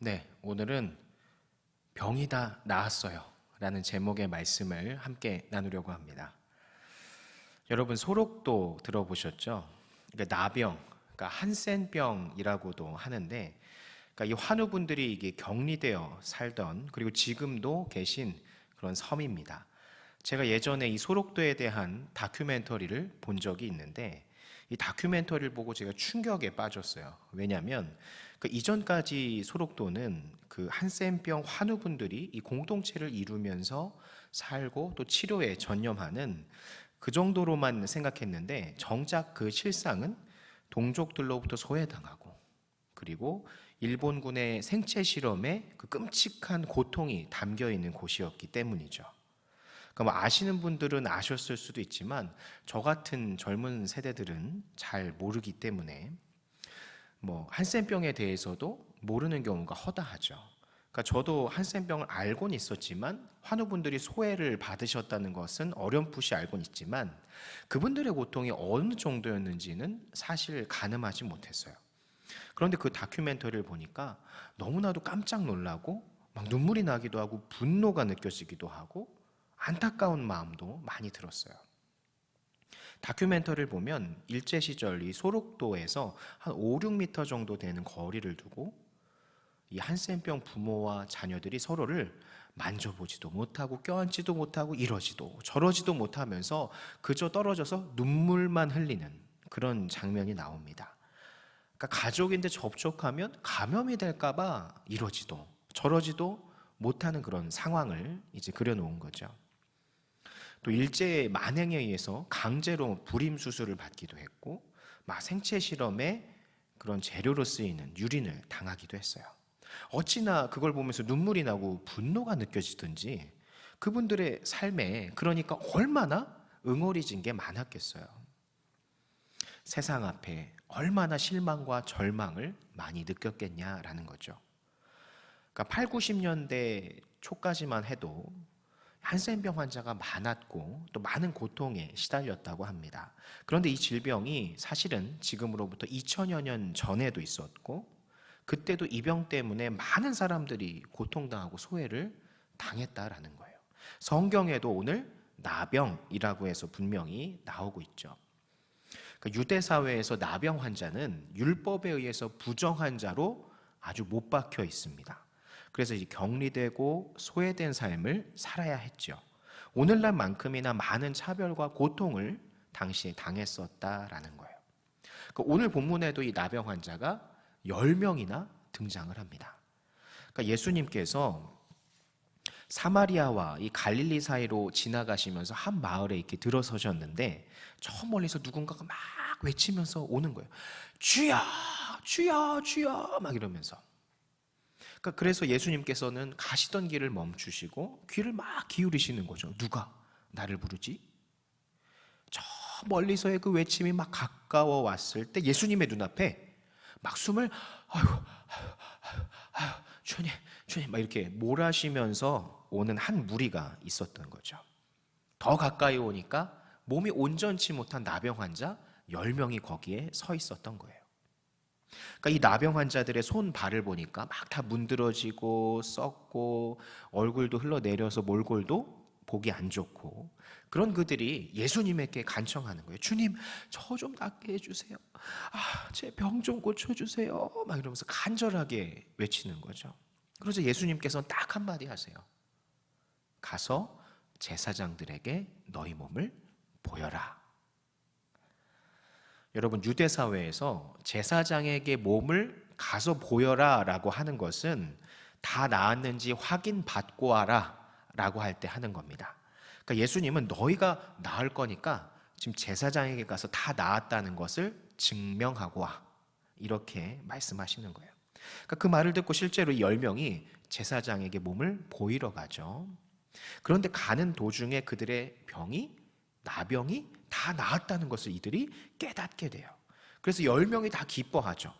네, 오늘은 병이 다 나았어요 라는 제목의 말씀을 함께 나누려고 합니다. 여러분 소록도 들어보셨죠? 그러니까 나병, 그러니까 한센병이라고도 하는데, 그러니까 이 환우분들이 이게 격리되어 살던, 그리고 지금도 계신 그런 섬입니다. 제가 예전에 이 소록도에 대한 다큐멘터리를 본 적이 있는데, 이 다큐멘터리를 보고 제가 충격에 빠졌어요. 왜냐하면 그 이전까지 소록도는 그 한센병 환우분들이 이 공동체를 이루면서 살고 또 치료에 전념하는 그 정도로만 생각했는데, 정작 그 실상은 동족들로부터 소외당하고, 그리고 일본군의 생체 실험에 그 끔찍한 고통이 담겨 있는 곳이었기 때문이죠. 그러니까 뭐 아시는 분들은 아셨을 수도 있지만 저 같은 젊은 세대들은 잘 모르기 때문에 뭐 한센병에 대해서도 모르는 경우가 허다하죠. 그러니까 저도 한센병을 알고는 있었지만 환우분들이 소외를 받으셨다는 것은 어렴풋이 알고는 있지만 그분들의 고통이 어느 정도였는지는 사실 가늠하지 못했어요. 그런데 그 다큐멘터리를 보니까 너무나도 깜짝 놀라고 막 눈물이 나기도 하고 분노가 느껴지기도 하고 안타까운 마음도 많이 들었어요. 다큐멘터리를 보면 일제시절 이 소록도에서 한 5, 6m 정도 되는 거리를 두고 이 한센병 부모와 자녀들이 서로를 만져보지도 못하고 껴안지도 못하고 이러지도 저러지도 못하면서 그저 떨어져서 눈물만 흘리는 그런 장면이 나옵니다. 그러니까 가족인데 접촉하면 감염이 될까봐 이러지도 저러지도 못하는 그런 상황을 이제 그려놓은 거죠. 또 일제의 만행에 의해서 강제로 불임 수술을 받기도 했고, 막 생체 실험에 그런 재료로 쓰이는 유린을 당하기도 했어요. 어찌나 그걸 보면서 눈물이 나고 분노가 느껴지든지 그분들의 삶에 그러니까 얼마나 응어리진 게 많았겠어요. 세상 앞에 얼마나 실망과 절망을 많이 느꼈겠냐라는 거죠. 그러니까 8, 90년대 초까지만 해도 한센병 환자가 많았고 또 많은 고통에 시달렸다고 합니다. 그런데 이 질병이 사실은 지금으로부터 2000여 년 전에도 있었고, 그때도 이 병 때문에 많은 사람들이 고통당하고 소외를 당했다라는 거예요. 성경에도 오늘 나병이라고 해서 분명히 나오고 있죠. 그러니까 유대 사회에서 나병 환자는 율법에 의해서 부정한 자로 아주 못 박혀 있습니다. 그래서 이제 격리되고 소외된 삶을 살아야 했죠. 오늘날만큼이나 많은 차별과 고통을 당시에 당했었다라는 거예요. 그러니까 오늘 본문에도 이 나병 환자가 10명이나 등장을 합니다. 그러니까 예수님께서 사마리아와 이 갈릴리 사이로 지나가시면서 한 마을에 이렇게 들어서셨는데 저 멀리서 누군가가 막 외치면서 오는 거예요. 주여, 주여, 주여 막 이러면서. 그러니까 그래서 예수님께서는 가시던 길을 멈추시고 귀를 막 기울이시는 거죠. 누가 나를 부르지? 저 멀리서의 그 외침이 막 가까워 왔을 때 예수님의 눈앞에 막 숨을 주님, 주님 막 이렇게 몰아쉬면서 오는 한 무리가 있었던 거죠. 더 가까이 오니까 몸이 온전치 못한 나병 환자 10명이 거기에 서 있었던 거예요. 그러니까 이 나병 환자들의 손, 발을 보니까 막 다 문드러지고 썩고 얼굴도 흘러내려서 몰골도 보기 안 좋고, 그런 그들이 예수님에게 간청하는 거예요. 주님, 저 좀 낫게 해주세요. 제 병 좀 고쳐주세요. 막 이러면서 간절하게 외치는 거죠. 그래서 예수님께서는 딱 한마디 하세요. 가서 제사장들에게 너희 몸을 보여라. 여러분, 유대 사회에서 제사장에게 몸을 가서 보여라 라고 하는 것은 다 나았는지 확인받고 와라 라고 할 때 하는 겁니다. 그러니까 예수님은 너희가 나을 거니까 지금 제사장에게 가서 다 나았다는 것을 증명하고 와, 이렇게 말씀하시는 거예요. 그러니까 그 말을 듣고 실제로 이 10명이 제사장에게 몸을 보이러 가죠. 그런데 가는 도중에 그들의 병이, 나병이 다 나았다는 것을 이들이 깨닫게 돼요. 그래서 10명이 다 기뻐하죠.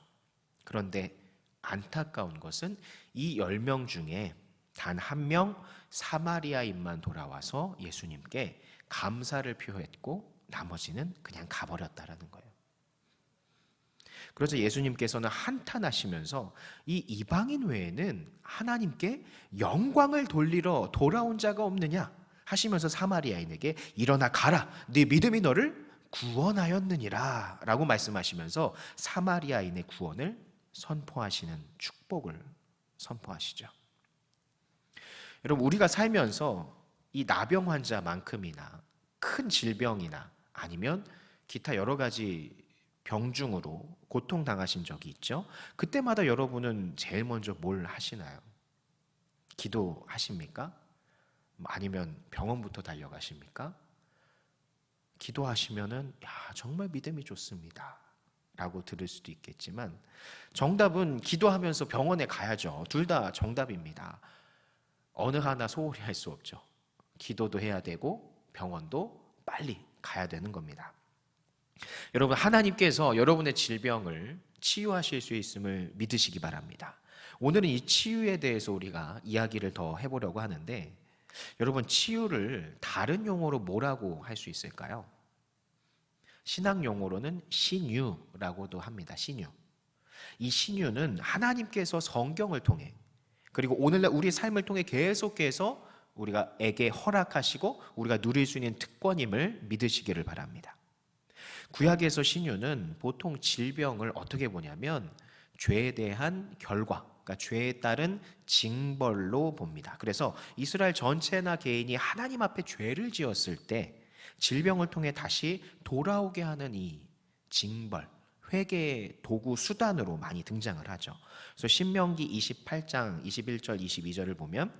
그런데 안타까운 것은 이 10명 중에 단 한 명 사마리아인만 돌아와서 예수님께 감사를 표했고 나머지는 그냥 가버렸다라는 거예요. 그러자 예수님께서는 한탄하시면서 이 이방인 외에는 하나님께 영광을 돌리러 돌아온 자가 없느냐 하시면서 사마리아인에게 일어나 가라, 네 믿음이 너를 구원하였느니라 라고 말씀하시면서 사마리아인의 구원을 선포하시는 축복을 선포하시죠. 여러분, 우리가 살면서 이 나병 환자만큼이나 큰 질병이나 아니면 기타 여러 가지 병중으로 고통당하신 적이 있죠. 그때마다 여러분은 제일 먼저 뭘 하시나요? 기도하십니까? 아니면 병원부터 달려가십니까? 기도하시면은 정말 믿음이 좋습니다 라고 들을 수도 있겠지만, 정답은 기도하면서 병원에 가야죠. 둘 다 정답입니다. 어느 하나 소홀히 할 수 없죠. 기도도 해야 되고 병원도 빨리 가야 되는 겁니다. 여러분, 하나님께서 여러분의 질병을 치유하실 수 있음을 믿으시기 바랍니다. 오늘은 이 치유에 대해서 우리가 이야기를 더 해보려고 하는데, 여러분, 치유를 다른 용어로 뭐라고 할 수 있을까요? 신학 용어로는 신유라고도 합니다. 신유. 이 신유는 하나님께서 성경을 통해, 그리고 오늘날 우리 삶을 통해 계속해서 우리가에게 허락하시고 우리가 누릴 수 있는 특권임을 믿으시기를 바랍니다. 구약에서 신유는 보통 질병을 어떻게 보냐면 죄에 대한 결과, 그러니까 죄에 따른 징벌로 봅니다. 그래서 이스라엘 전체나 개인이 하나님 앞에 죄를 지었을 때 질병을 통해 다시 돌아오게 하는 이 징벌, 회개의 도구, 수단으로 많이 등장을 하죠. 그래서 신명기 28장 21절 22절을 보면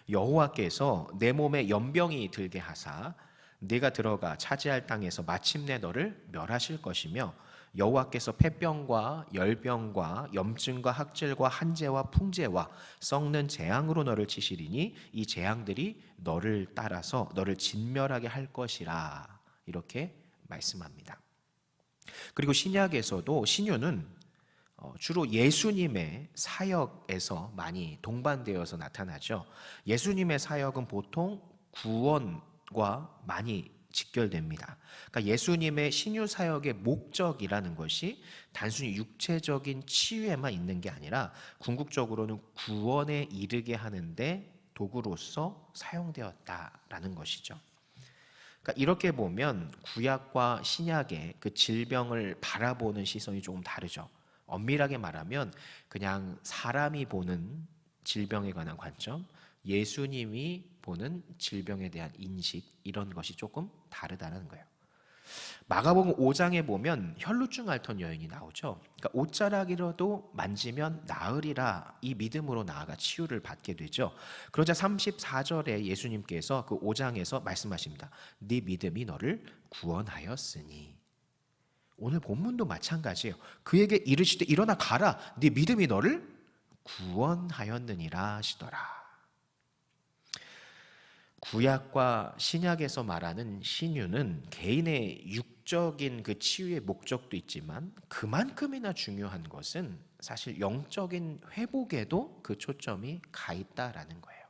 여호와께서 내 몸에 연병이 들게 하사 네가 들어가 차지할 땅에서 마침내 너를 멸하실 것이며 여호와께서 폐병과 열병과 염증과 학질과 한재와 풍재와 썩는 재앙으로 너를 치시리니 이 재앙들이 너를 따라서 너를 진멸하게 할 것이라, 이렇게 말씀합니다. 그리고 신약에서도 신유는 주로 예수님의 사역에서 많이 동반되어서 나타나죠. 예수님의 사역은 보통 구원과 많이 직결됩니다. 그러니까 예수님의 신유 사역의 목적이라는 것이 단순히 육체적인 치유에만 있는 게 아니라 궁극적으로는 구원에 이르게 하는데 도구로서 사용되었다라는 것이죠. 그러니까 이렇게 보면 구약과 신약의 그 질병을 바라보는 시선이 조금 다르죠. 엄밀하게 말하면 그냥 사람이 보는 질병에 관한 관점, 예수님이 보는 질병에 대한 인식, 이런 것이 조금 다르다는 거예요. 마가복음 5장에 보면 혈루증 앓던 여인이 나오죠. 그러니까 옷자락이라도 만지면 나으리라, 이 믿음으로 나아가 치유를 받게 되죠. 그러자 34절에 예수님께서 그 5장에서 말씀하십니다. 네 믿음이 너를 구원하였으니. 오늘 본문도 마찬가지예요. 그에게 이르시되 일어나 가라, 네 믿음이 너를 구원하였느니라 하시더라. 구약과 신약에서 말하는 신유는 개인의 육적인 그 치유의 목적도 있지만 그만큼이나 중요한 것은 사실 영적인 회복에도 그 초점이 가 있다라는 거예요.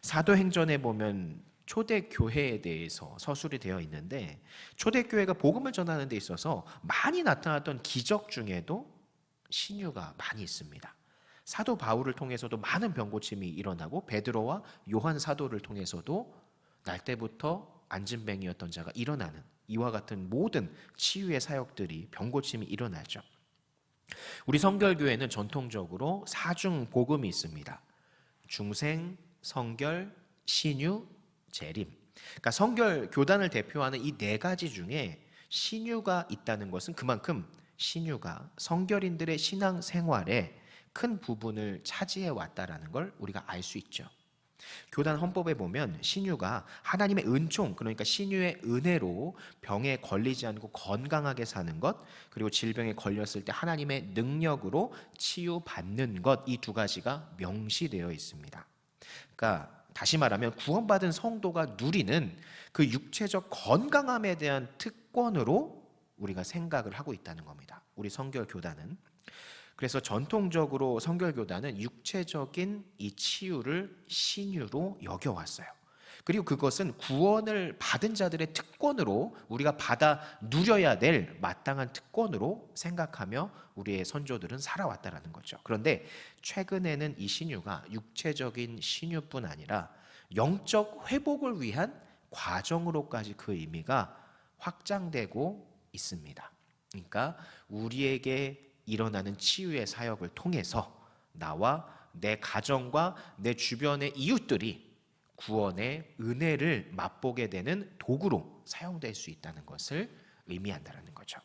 사도행전에 보면 초대교회에 대해서 서술이 되어 있는데, 초대교회가 복음을 전하는 데 있어서 많이 나타났던 기적 중에도 신유가 많이 있습니다. 사도 바울을 통해서도 많은 병고침이 일어나고, 베드로와 요한 사도를 통해서도 날 때부터 안진뱅이였던 자가 일어나는, 이와 같은 모든 치유의 사역들이, 병고침이 일어나죠. 우리 성결교회는 전통적으로 사중 복음이 있습니다. 중생, 성결, 신유, 재림. 그러니까 성결 교단을 대표하는 이 네 가지 중에 신유가 있다는 것은 그만큼 신유가 성결인들의 신앙 생활에 큰 부분을 차지해 왔다라는 걸 우리가 알 수 있죠. 교단 헌법에 보면 신유가 하나님의 은총, 그러니까 신유의 은혜로 병에 걸리지 않고 건강하게 사는 것, 그리고 질병에 걸렸을 때 하나님의 능력으로 치유받는 것, 이 두 가지가 명시되어 있습니다. 그러니까 다시 말하면 구원받은 성도가 누리는 그 육체적 건강함에 대한 특권으로 우리가 생각을 하고 있다는 겁니다. 우리 성결교단은. 그래서 전통적으로 성결교단은 육체적인 이 치유를 신유로 여겨왔어요. 그리고 그것은 구원을 받은 자들의 특권으로 우리가 받아 누려야 될 마땅한 특권으로 생각하며 우리의 선조들은 살아왔다라는 거죠. 그런데 최근에는 이 신유가 육체적인 신유뿐 아니라 영적 회복을 위한 과정으로까지 그 의미가 확장되고 있습니다. 그러니까 우리에게 일어나는 치유의 사역을 통해서 나와 내 가정과 내 주변의 이웃들이 구원의 은혜를 맛보게 되는 도구로 사용될 수 있다는 것을 의미한다는 거죠.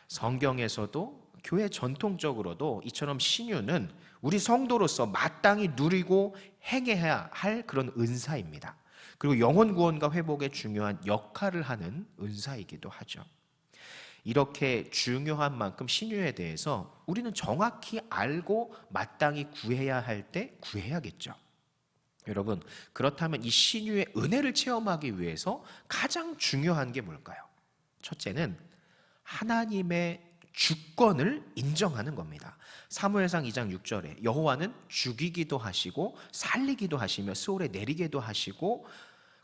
성경에서도 교회 전통적으로도 이처럼 신유는 우리 성도로서 마땅히 누리고 행해야 할 그런 은사입니다. 그리고 영혼 구원과 회복에 중요한 역할을 하는 은사이기도 하죠. 이렇게 중요한 만큼 신유에 대해서 우리는 정확히 알고 마땅히 구해야 할 때 구해야겠죠. 여러분, 그렇다면 이 신유의 은혜를 체험하기 위해서 가장 중요한 게 뭘까요? 첫째는 하나님의 주권을 인정하는 겁니다. 사무엘상 2장 6절에 여호와는 죽이기도 하시고 살리기도 하시며 스올에 내리기도 하시고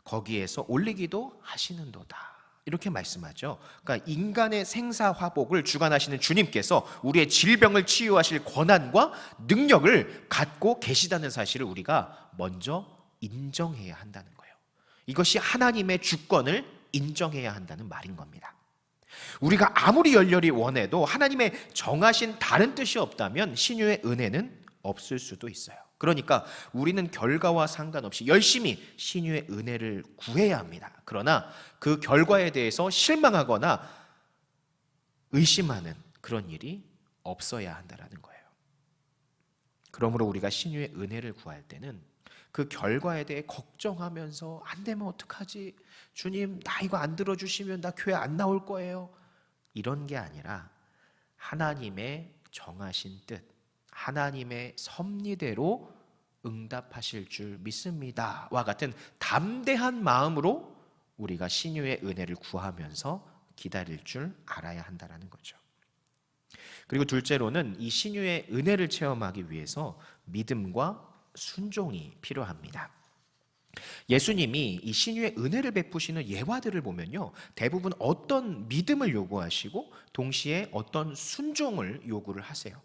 거기에서 올리기도 하시는도다, 이렇게 말씀하죠. 그러니까 인간의 생사화복을 주관하시는 주님께서 우리의 질병을 치유하실 권한과 능력을 갖고 계시다는 사실을 우리가 먼저 인정해야 한다는 거예요. 이것이 하나님의 주권을 인정해야 한다는 말인 겁니다. 우리가 아무리 열렬히 원해도 하나님의 정하신 다른 뜻이 없다면 신유의 은혜는 없을 수도 있어요. 그러니까 우리는 결과와 상관없이 열심히 신유의 은혜를 구해야 합니다. 그러나 그 결과에 대해서 실망하거나 의심하는 그런 일이 없어야 한다는 거예요. 그러므로 우리가 신유의 은혜를 구할 때는 그 결과에 대해 걱정하면서 안 되면 어떡하지? 주님, 나 이거 안 들어주시면 나 교회 안 나올 거예요. 이런 게 아니라 하나님의 정하신 뜻, 하나님의 섭리대로 응답하실 줄 믿습니다와 같은 담대한 마음으로 우리가 신유의 은혜를 구하면서 기다릴 줄 알아야 한다는 거죠. 그리고 둘째로는 이 신유의 은혜를 체험하기 위해서 믿음과 순종이 필요합니다. 예수님이 이 신유의 은혜를 베푸시는 예화들을 보면요, 대부분 어떤 믿음을 요구하시고 동시에 어떤 순종을 요구를 하세요.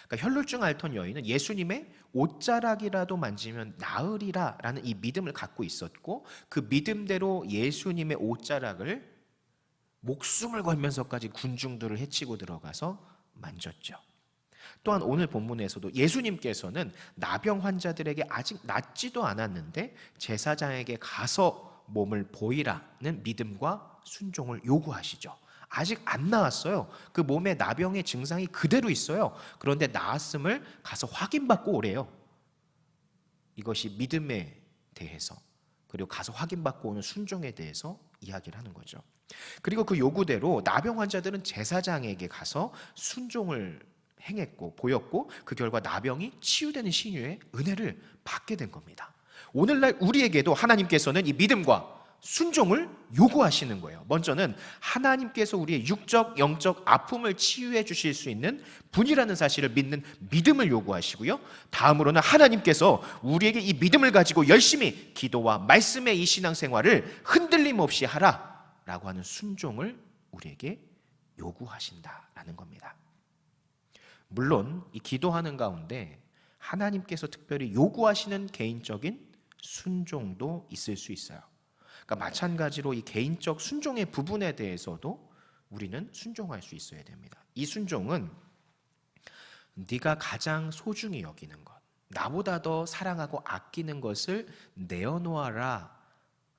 그러니까 혈루증 앓던 여인은 예수님의 옷자락이라도 만지면 나으리라 라는 이 믿음을 갖고 있었고, 그 믿음대로 예수님의 옷자락을 목숨을 걸면서까지 군중들을 해치고 들어가서 만졌죠. 또한 오늘 본문에서도 예수님께서는 나병 환자들에게 아직 낫지도 않았는데 제사장에게 가서 몸을 보이라는 믿음과 순종을 요구하시죠. 아직 안 나았어요. 그 몸에 나병의 증상이 그대로 있어요. 그런데 나았음을 가서 확인받고 오래요. 이것이 믿음에 대해서, 그리고 가서 확인받고 오는 순종에 대해서 이야기를 하는 거죠. 그리고 그 요구대로 나병 환자들은 제사장에게 가서 순종을 행했고 보였고, 그 결과 나병이 치유되는 신유의 은혜를 받게 된 겁니다. 오늘날 우리에게도 하나님께서는 이 믿음과 순종을 요구하시는 거예요. 먼저는 하나님께서 우리의 육적, 영적 아픔을 치유해 주실 수 있는 분이라는 사실을 믿는 믿음을 요구하시고요, 다음으로는 하나님께서 우리에게 이 믿음을 가지고 열심히 기도와 말씀의 이 신앙생활을 흔들림 없이 하라라고 하는 순종을 우리에게 요구하신다라는 겁니다. 물론 이 기도하는 가운데 하나님께서 특별히 요구하시는 개인적인 순종도 있을 수 있어요. 그러니까 마찬가지로 이 개인적 순종의 부분에 대해서도 우리는 순종할 수 있어야 됩니다. 이 순종은 네가 가장 소중히 여기는 것, 나보다 더 사랑하고 아끼는 것을 내어놓아라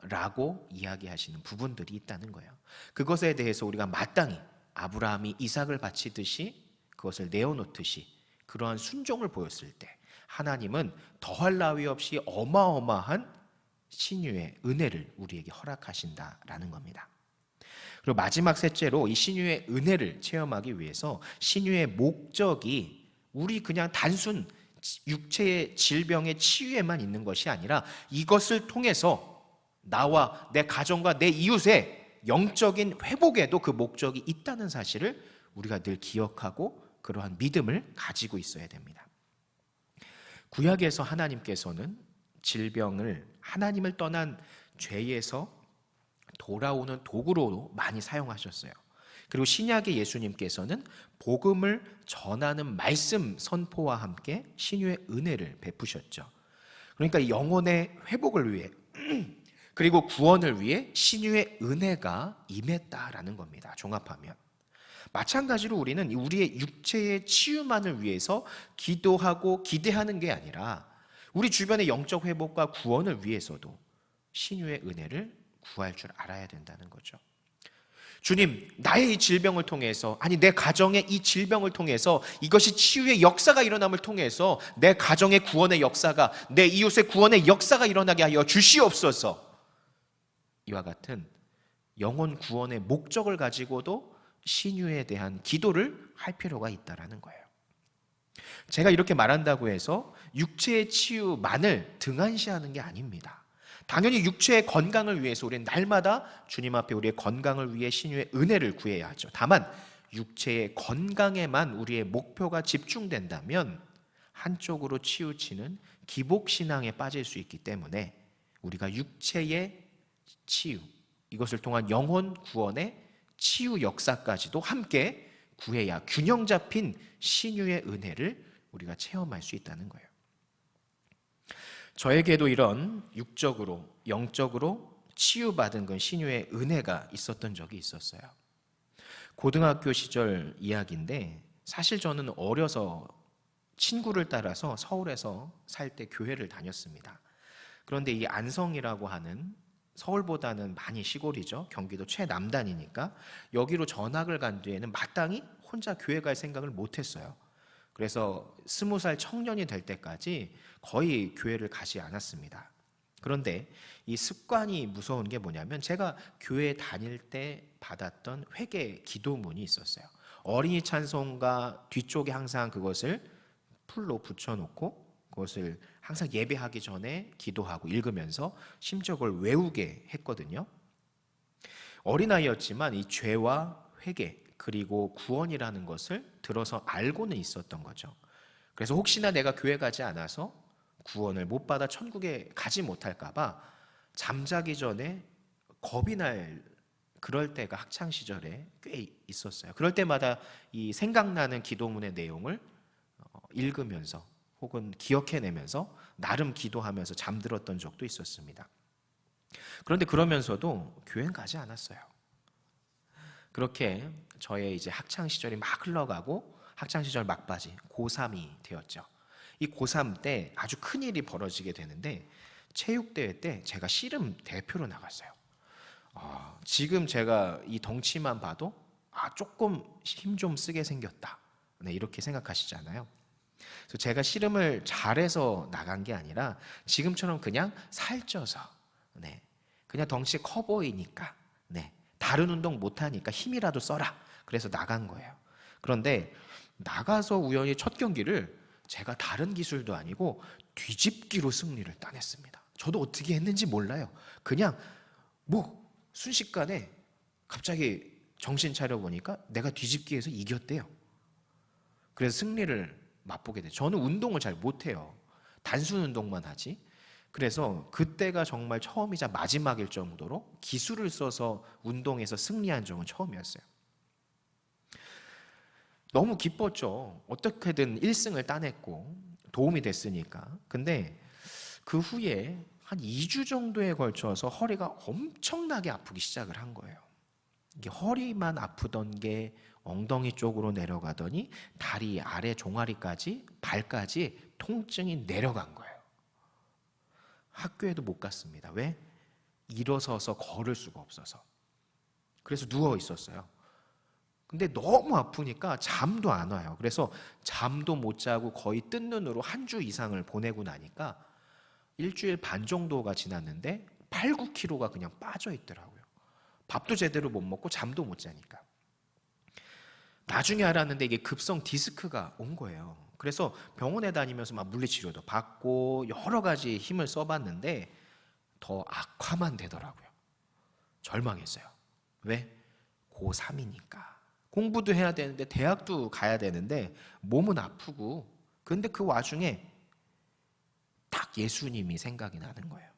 라고 이야기하시는 부분들이 있다는 거예요. 그것에 대해서 우리가 마땅히 아브라함이 이삭을 바치듯이 그것을 내어놓듯이 그러한 순종을 보였을 때 하나님은 더할 나위 없이 어마어마한 신유의 은혜를 우리에게 허락하신다라는 겁니다. 그리고 마지막 셋째로 이 신유의 은혜를 체험하기 위해서 신유의 목적이 우리 그냥 단순 육체의 질병의 치유에만 있는 것이 아니라 이것을 통해서 나와 내 가정과 내 이웃의 영적인 회복에도 그 목적이 있다는 사실을 우리가 늘 기억하고 그러한 믿음을 가지고 있어야 됩니다. 구약에서 하나님께서는 질병을 하나님을 떠난 죄에서 돌아오는 도구로 많이 사용하셨어요. 그리고 신약의 예수님께서는 복음을 전하는 말씀 선포와 함께 신유의 은혜를 베푸셨죠. 그러니까 영혼의 회복을 위해 그리고 구원을 위해 신유의 은혜가 임했다라는 겁니다. 종합하면 마찬가지로 우리는 우리의 육체의 치유만을 위해서 기도하고 기대하는 게 아니라 우리 주변의 영적 회복과 구원을 위해서도 신유의 은혜를 구할 줄 알아야 된다는 거죠. 주님, 나의 이 질병을 통해서, 아니 내 가정의 이 질병을 통해서, 이것이 치유의 역사가 일어남을 통해서 내 가정의 구원의 역사가, 내 이웃의 구원의 역사가 일어나게 하여 주시옵소서. 이와 같은 영혼 구원의 목적을 가지고도 신유에 대한 기도를 할 필요가 있다는 거예요. 제가 이렇게 말한다고 해서 육체의 치유만을 등한시하는 게 아닙니다. 당연히 육체의 건강을 위해서 우리는 날마다 주님 앞에 우리의 건강을 위해 신유의 은혜를 구해야 하죠. 다만 육체의 건강에만 우리의 목표가 집중된다면 한쪽으로 치우치는 기복신앙에 빠질 수 있기 때문에 우리가 육체의 치유, 이것을 통한 영혼 구원의 치유 역사까지도 함께 구해야 균형 잡힌 신유의 은혜를 우리가 체험할 수 있다는 거예요. 저에게도 이런 육적으로 영적으로 치유받은 그 신유의 은혜가 있었던 적이 있었어요. 고등학교 시절 이야기인데 사실 저는 어려서 친구를 따라서 서울에서 살 때 교회를 다녔습니다. 그런데 이 안성이라고 하는 서울보다는 많이 시골이죠. 경기도 최남단이니까 여기로 전학을 간 뒤에는 마땅히 혼자 교회 갈 생각을 못했어요. 그래서 20살 청년이 될 때까지 거의 교회를 가지 않았습니다. 그런데 이 습관이 무서운 게 뭐냐면 제가 교회 다닐 때 받았던 회개 기도문이 있었어요. 어린이 찬송가 뒤쪽에 항상 그것을 풀로 붙여놓고 그것을 항상 예배하기 전에 기도하고 읽으면서 심지어 그걸 외우게 했거든요. 어린아이였지만 이 죄와 회개 그리고 구원이라는 것을 들어서 알고는 있었던 거죠. 그래서 혹시나 내가 교회 가지 않아서 구원을 못 받아 천국에 가지 못할까 봐 잠자기 전에 겁이 날 그럴 때가 학창 시절에 꽤 있었어요. 그럴 때마다 이 생각나는 기도문의 내용을 읽으면서 혹은 기억해내면서 나름 기도하면서 잠들었던 적도 있었습니다. 그런데 그러면서도 교회는 가지 않았어요. 그렇게 저의 이제 학창 시절이 막 흘러가고 학창 시절 막바지 고3이 되었죠. 이 고3 때 아주 큰 일이 벌어지게 되는데 체육대회 때 제가 씨름 대표로 나갔어요. 지금 제가 이 덩치만 봐도 조금 힘 좀 쓰게 생겼다. 네, 이렇게 생각하시잖아요. 그래서 제가 씨름을 잘해서 나간 게 아니라 지금처럼 그냥 살쪄서 그냥 덩치 커 보이니까 다른 운동 못하니까 힘이라도 써라. 그래서 나간 거예요. 그런데 나가서 우연히 첫 경기를 제가 다른 기술도 아니고 뒤집기로 승리를 따냈습니다. 저도 어떻게 했는지 몰라요. 그냥 순식간에 갑자기 정신 차려보니까 내가 뒤집기에서 이겼대요. 그래서 승리를 맛보게 돼요. 저는 운동을 잘 못해요. 단순 운동만 하지. 그래서 그때가 정말 처음이자 마지막일 정도로 기술을 써서 운동에서 승리한 적은 처음이었어요. 너무 기뻤죠. 어떻게든 1승을 따냈고 도움이 됐으니까. 근데 그 후에 한 2주 정도에 걸쳐서 허리가 엄청나게 아프기 시작을 한 거예요. 이게 허리만 아프던 게 엉덩이 쪽으로 내려가더니 다리 아래 종아리까지 발까지 통증이 내려간 거예요. 학교에도 못 갔습니다. 왜? 일어서서 걸을 수가 없어서. 그래서 누워 있었어요. 근데 너무 아프니까 잠도 안 와요. 그래서 잠도 못 자고 거의 뜬 눈으로 한 주 이상을 보내고 나니까 일주일 반 정도가 지났는데 8, 9kg가 그냥 빠져 있더라고요. 밥도 제대로 못 먹고 잠도 못 자니까. 나중에 알았는데 이게 급성 디스크가 온 거예요. 그래서 병원에 다니면서 막 물리치료도 받고 여러 가지 힘을 써봤는데 더 악화만 되더라고요. 절망했어요. 왜? 고3이니까. 공부도 해야 되는데 대학도 가야 되는데 몸은 아프고 근데 그 와중에 딱 예수님이 생각이 나는 거예요.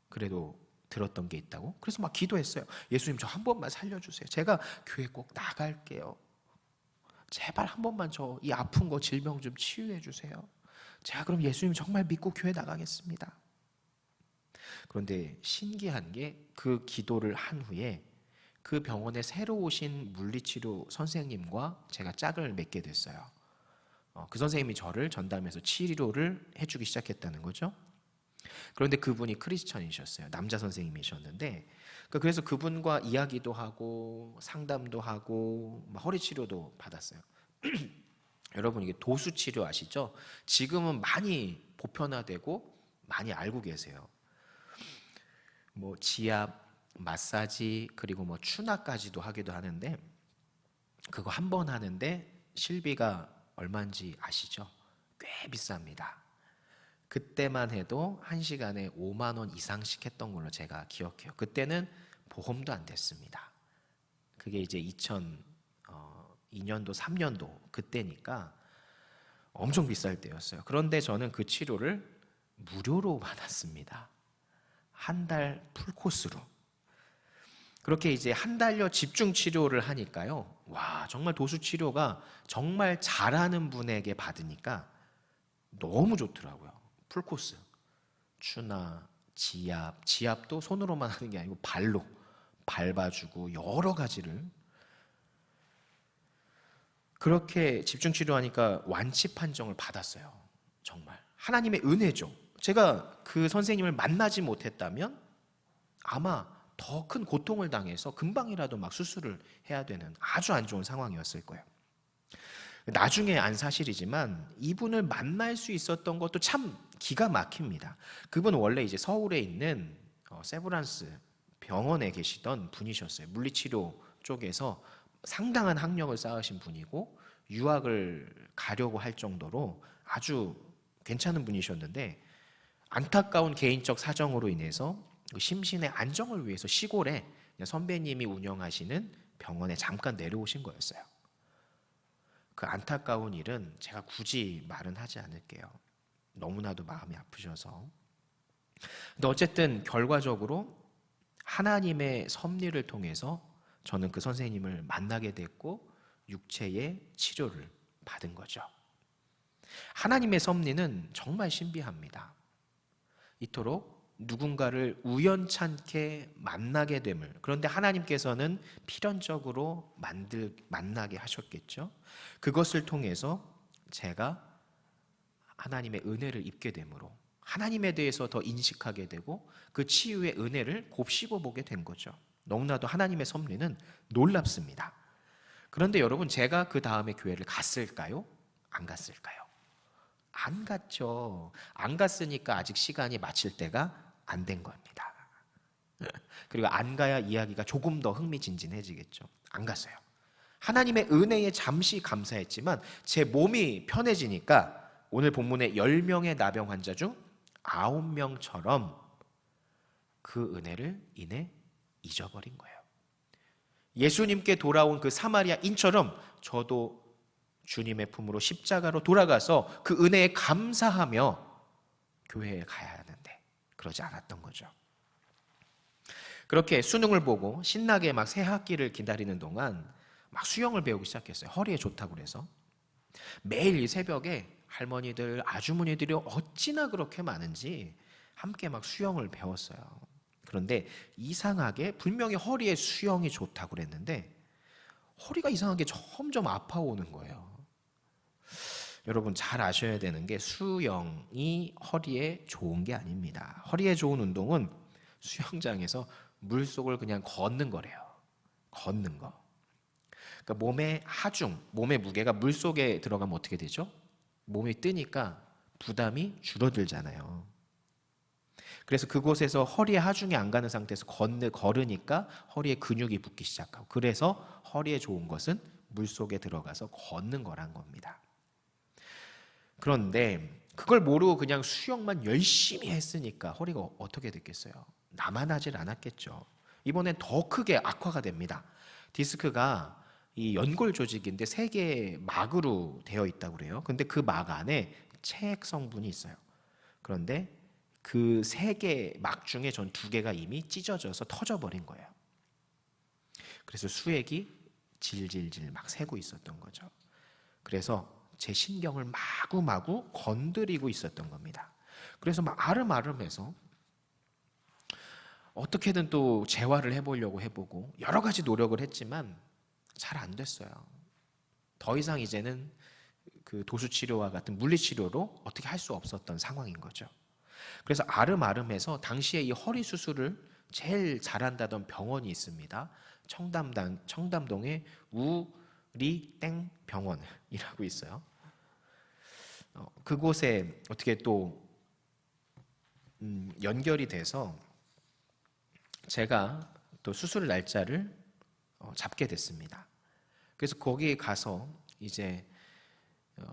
그래도 들었던 게 있다고? 그래서 막 기도했어요. 예수님, 저 한 번만 살려주세요. 제가 교회 꼭 나갈게요. 제발 한 번만 저 이 아픈 거 질병 좀 치유해 주세요. 제가 그럼 예수님 정말 믿고 교회 나가겠습니다. 그런데 신기한 게 그 기도를 한 후에 그 병원에 새로 오신 물리치료 선생님과 제가 짝을 맺게 됐어요. 그 선생님이 저를 전담해서 치료를 해주기 시작했다는 거죠. 그런데 그분이 크리스천이셨어요. 남자 선생님이셨는데, 그래서 그분과 이야기도 하고 상담도 하고 허리 치료도 받았어요. 여러분, 이게 도수 치료 아시죠? 지금은 많이 보편화되고 많이 알고 계세요. 뭐 지압, 마사지, 그리고 뭐 추나까지도 하기도 하는데, 그거 한 번 하는데 실비가 얼마인지 아시죠? 꽤 비쌉니다. 그때만 해도 1시간에 5만 원 이상씩 했던 걸로 제가 기억해요. 그때는 보험도 안 됐습니다. 그게 이제 2002년도, 3년도 그때니까 엄청 비쌀 때였어요. 그런데 저는 그 치료를 무료로 받았습니다. 한 달 풀코스로. 그렇게 이제 한 달여 집중 치료를 하니까요. 와, 정말 도수 치료가 정말 잘하는 분에게 받으니까 너무 좋더라고요. 풀코스. 추나, 지압도 손으로만 하는 게 아니고 발로 밟아주고 여러 가지를. 그렇게 집중 치료하니까 완치 판정을 받았어요. 정말 하나님의 은혜죠. 제가 그 선생님을 만나지 못했다면 아마 더 큰 고통을 당해서 금방이라도 막 수술을 해야 되는 아주 안 좋은 상황이었을 거예요. 나중에 안 사실이지만 이분을 만날 수 있었던 것도 참 기가 막힙니다. 그분 원래 이제 서울에 있는 세브란스 병원에 계시던 분이셨어요. 물리치료 쪽에서 상당한 학력을 쌓으신 분이고 유학을 가려고 할 정도로 아주 괜찮은 분이셨는데, 안타까운 개인적 사정으로 인해서 심신의 안정을 위해서 시골에 선배님이 운영하시는 병원에 잠깐 내려오신 거였어요. 그 안타까운 일은 제가 굳이 말은 하지 않을게요. 너무나도 마음이 아프셔서. 근데 어쨌든 결과적으로 하나님의 섭리를 통해서 저는 그 선생님을 만나게 됐고 육체의 치료를 받은 거죠. 하나님의 섭리는 정말 신비합니다. 이토록 누군가를 우연찮게 만나게 됨을, 그런데 하나님께서는 필연적으로 만나게 하셨겠죠. 그것을 통해서 제가 하나님의 은혜를 입게 되므로 하나님에 대해서 더 인식하게 되고 그 치유의 은혜를 곱씹어 보게 된 거죠. 너무나도 하나님의 섭리는 놀랍습니다. 그런데 여러분, 제가 그 다음에 교회를 갔을까요? 안 갔을까요? 안 갔죠. 안 갔으니까 아직 시간이 마칠 때가 안 된 겁니다. 그리고 안 가야 이야기가 조금 더 흥미진진해지겠죠. 안 갔어요. 하나님의 은혜에 잠시 감사했지만 제 몸이 편해지니까 오늘 본문의 10명의 나병 환자 중 9명처럼 그 은혜를 인해 잊어버린 거예요. 예수님께 돌아온 그 사마리아인처럼 저도 주님의 품으로 십자가로 돌아가서 그 은혜에 감사하며 교회에 가야 하는데 그러지 않았던 거죠. 그렇게 수능을 보고 신나게 막 새 학기를 기다리는 동안 막 수영을 배우기 시작했어요. 허리에 좋다고 그래서. 매일 이 새벽에 할머니들, 아주머니들이 어찌나 그렇게 많은지 함께 막 수영을 배웠어요. 그런데 이상하게 분명히 허리에 수영이 좋다고 그랬는데 허리가 이상하게 점점 아파오는 거예요. 여러분 잘 아셔야 되는 게 수영이 허리에 좋은 게 아닙니다. 허리에 좋은 운동은 수영장에서 물속을 그냥 걷는 거래요. 걷는 거. 그러니까 몸의 하중, 몸의 무게가 물속에 들어가면 어떻게 되죠? 몸이 뜨니까 부담이 줄어들잖아요. 그래서 그곳에서 허리에 하중이 안 가는 상태에서 걸으니까 허리에 근육이 붙기 시작하고, 그래서 허리에 좋은 것은 물속에 들어가서 걷는 거란 겁니다. 그런데 그걸 모르고 그냥 수영만 열심히 했으니까 허리가 어떻게 됐겠어요? 나만 하질 않았겠죠. 이번엔 더 크게 악화가 됩니다. 디스크가 이 연골 조직인데 3개의 막으로 되어 있다고 그래요. 근데 그 막 안에 체액 성분이 있어요. 그런데 그 3개 막 중에 전 2개가 이미 찢어져서 터져버린 거예요. 그래서 수액이 질질질 막 새고 있었던 거죠. 그래서 제 신경을 마구마구 건드리고 있었던 겁니다. 그래서 막 아름아름해서 어떻게든 또 재활을 해보려고 해보고 여러 가지 노력을 했지만 잘 안 됐어요. 더 이상 이제는 그 도수치료와 같은 물리치료로 어떻게 할 수 없었던 상황인 거죠. 그래서 아름아름해서 당시에 이 허리 수술을 제일 잘한다던 병원이 있습니다. 청담동에 우리땡 병원이라고 있어요. 그곳에 어떻게 또 연결이 돼서 제가 또 수술 날짜를 잡게 됐습니다. 그래서 거기에 가서 이제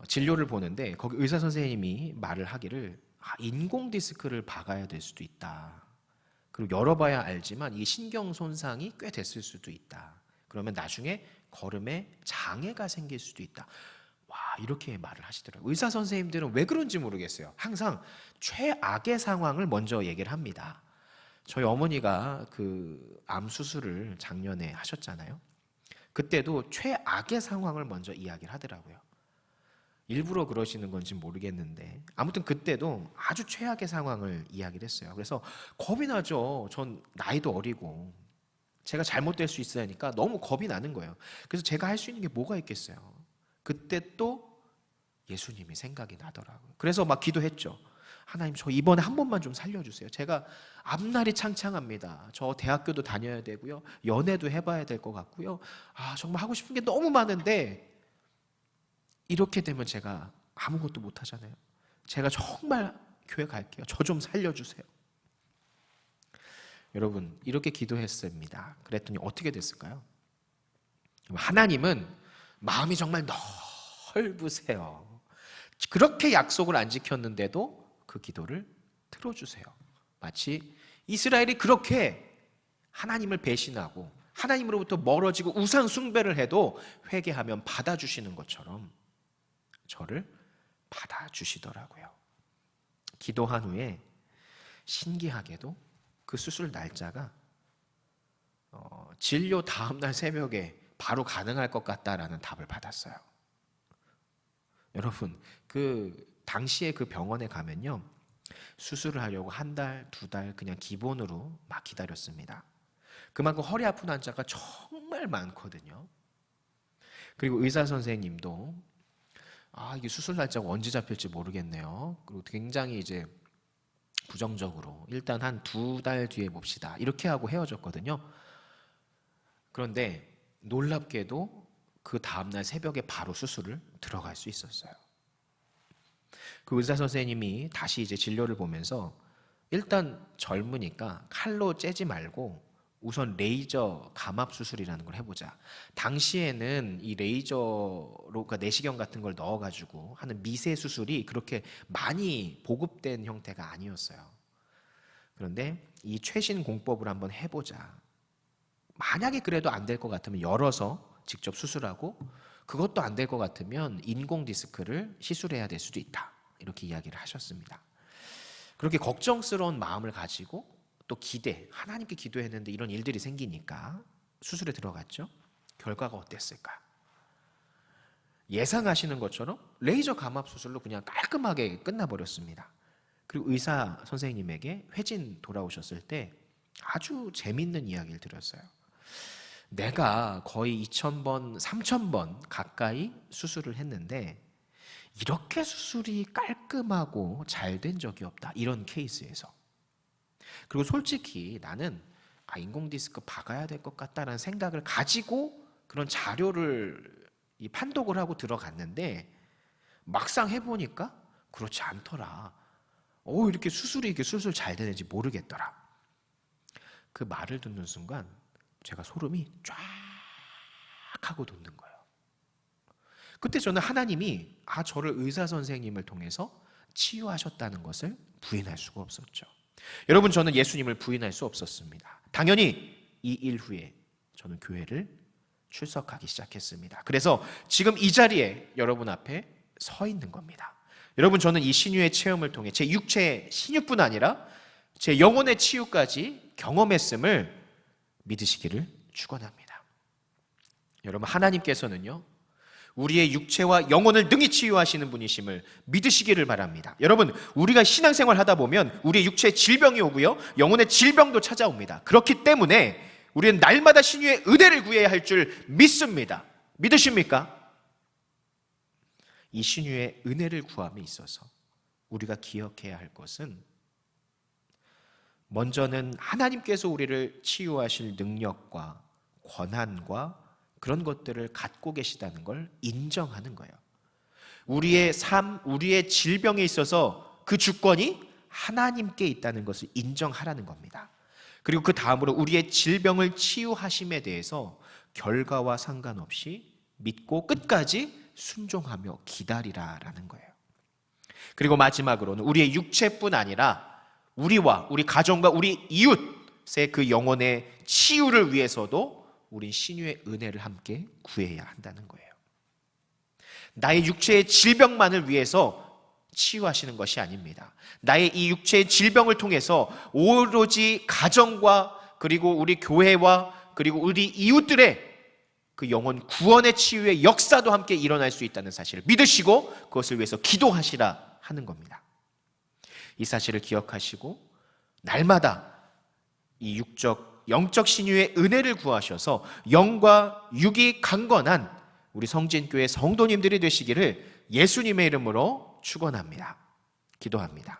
진료를 보는데 거기 의사 선생님이 말을 하기를 인공 디스크를 박아야 될 수도 있다. 그리고 열어봐야 알지만 이 신경 손상이 꽤 됐을 수도 있다. 그러면 나중에 걸음에 장애가 생길 수도 있다. 와, 이렇게 말을 하시더라고요. 의사 선생님들은 왜 그런지 모르겠어요. 항상 최악의 상황을 먼저 얘기를 합니다. 저희 어머니가 그 암 수술을 작년에 하셨잖아요. 그때도 최악의 상황을 먼저 이야기를 하더라고요. 일부러 그러시는 건지 모르겠는데 아무튼 그때도 아주 최악의 상황을 이야기를 했어요. 그래서 겁이 나죠. 전 나이도 어리고 제가 잘못될 수 있으니까 너무 겁이 나는 거예요. 그래서 제가 할 수 있는 게 뭐가 있겠어요. 그때 또 예수님이 생각이 나더라고요. 그래서 막 기도했죠. 하나님, 저 이번에 한 번만 좀 살려주세요. 제가 앞날이 창창합니다. 저 대학교도 다녀야 되고요. 연애도 해봐야 될 것 같고요. 정말 하고 싶은 게 너무 많은데 이렇게 되면 제가 아무것도 못 하잖아요. 제가 정말 교회 갈게요. 저 좀 살려주세요. 여러분, 이렇게 기도했습니다. 그랬더니 어떻게 됐을까요? 하나님은 마음이 정말 넓으세요. 그렇게 약속을 안 지켰는데도 그 기도를 들어주세요. 마치 이스라엘이 그렇게 하나님을 배신하고 하나님으로부터 멀어지고 우상 숭배를 해도 회개하면 받아주시는 것처럼 저를 받아주시더라고요. 기도한 후에 신기하게도 그 수술 날짜가 진료 다음날 새벽에 바로 가능할 것 같다라는 답을 받았어요. 여러분, 그 당시에 그 병원에 가면요, 수술을 하려고 1달, 2달 그냥 기본으로 막 기다렸습니다. 그만큼 허리 아픈 환자가 정말 많거든요. 그리고 의사 선생님도 이게 수술 날짜가 언제 잡힐지 모르겠네요. 그리고 굉장히 이제 부정적으로 일단 한 2달 뒤에 봅시다. 이렇게 하고 헤어졌거든요. 그런데 놀랍게도 그 다음날 새벽에 바로 수술을 들어갈 수 있었어요. 그 의사 선생님이 다시 이제 진료를 보면서 일단 젊으니까 칼로 째지 말고 우선 레이저 감압 수술이라는 걸 해보자. 당시에는 이 레이저로, 그러니까 내시경 같은 걸 넣어가지고 하는 미세 수술이 그렇게 많이 보급된 형태가 아니었어요. 그런데 이 최신 공법을 한번 해보자. 만약에 그래도 안 될 것 같으면 열어서 직접 수술하고, 그것도 안 될 것 같으면 인공 디스크를 시술해야 될 수도 있다. 이렇게 이야기를 하셨습니다. 그렇게 걱정스러운 마음을 가지고 또 하나님께 기도했는데 이런 일들이 생기니까 수술에 들어갔죠. 결과가 어땠을까? 예상하시는 것처럼 레이저 감압 수술로 그냥 깔끔하게 끝나버렸습니다. 그리고 의사 선생님에게 회진 돌아오셨을 때 아주 재밌는 이야기를 들었어요. 내가 거의 2,000번, 3,000번 가까이 수술을 했는데 이렇게 수술이 깔끔하고 잘 된 적이 없다. 이런 케이스에서. 그리고 솔직히 나는 인공 디스크 박아야 될 것 같다라는 생각을 가지고 그런 자료를 판독을 하고 들어갔는데 막상 해보니까 그렇지 않더라. 이렇게 수술이 술술 잘 되는지 모르겠더라. 그 말을 듣는 순간 제가 소름이 쫙 하고 돋는 거예요. 그때 저는 하나님이 저를 의사 선생님을 통해서 치유하셨다는 것을 부인할 수가 없었죠. 여러분, 저는 예수님을 부인할 수 없었습니다. 당연히 이 일 후에 저는 교회를 출석하기 시작했습니다. 그래서 지금 이 자리에 여러분 앞에 서 있는 겁니다. 여러분, 저는 이 신유의 체험을 통해 제 육체의 신유뿐 아니라 제 영혼의 치유까지 경험했음을 믿으시기를 축원합니다. 여러분, 하나님께서는요, 우리의 육체와 영혼을 능히 치유하시는 분이심을 믿으시기를 바랍니다. 여러분, 우리가 신앙생활 하다 보면 우리의 육체에 질병이 오고요, 영혼의 질병도 찾아옵니다. 그렇기 때문에 우리는 날마다 신유의 은혜를 구해야 할 줄 믿습니다. 믿으십니까? 이 신유의 은혜를 구함에 있어서 우리가 기억해야 할 것은, 먼저는 하나님께서 우리를 치유하실 능력과 권한과 그런 것들을 갖고 계시다는 걸 인정하는 거예요. 우리의 삶, 우리의 질병에 있어서 그 주권이 하나님께 있다는 것을 인정하라는 겁니다. 그리고 그 다음으로 우리의 질병을 치유하심에 대해서 결과와 상관없이 믿고 끝까지 순종하며 기다리라라는 거예요. 그리고 마지막으로는 우리의 육체뿐 아니라 우리와 우리 가정과 우리 이웃의 그 영혼의 치유를 위해서도 우린 신유의 은혜를 함께 구해야 한다는 거예요. 나의 육체의 질병만을 위해서 치유하시는 것이 아닙니다. 나의 이 육체의 질병을 통해서 오로지 가정과 그리고 우리 교회와 그리고 우리 이웃들의 그 영혼 구원의 치유의 역사도 함께 일어날 수 있다는 사실을 믿으시고 그것을 위해서 기도하시라 하는 겁니다. 이 사실을 기억하시고 날마다 이 영적 신유의 은혜를 구하셔서 영과 육이 강건한 우리 성진교회 성도님들이 되시기를 예수님의 이름으로 축원합니다. 기도합니다.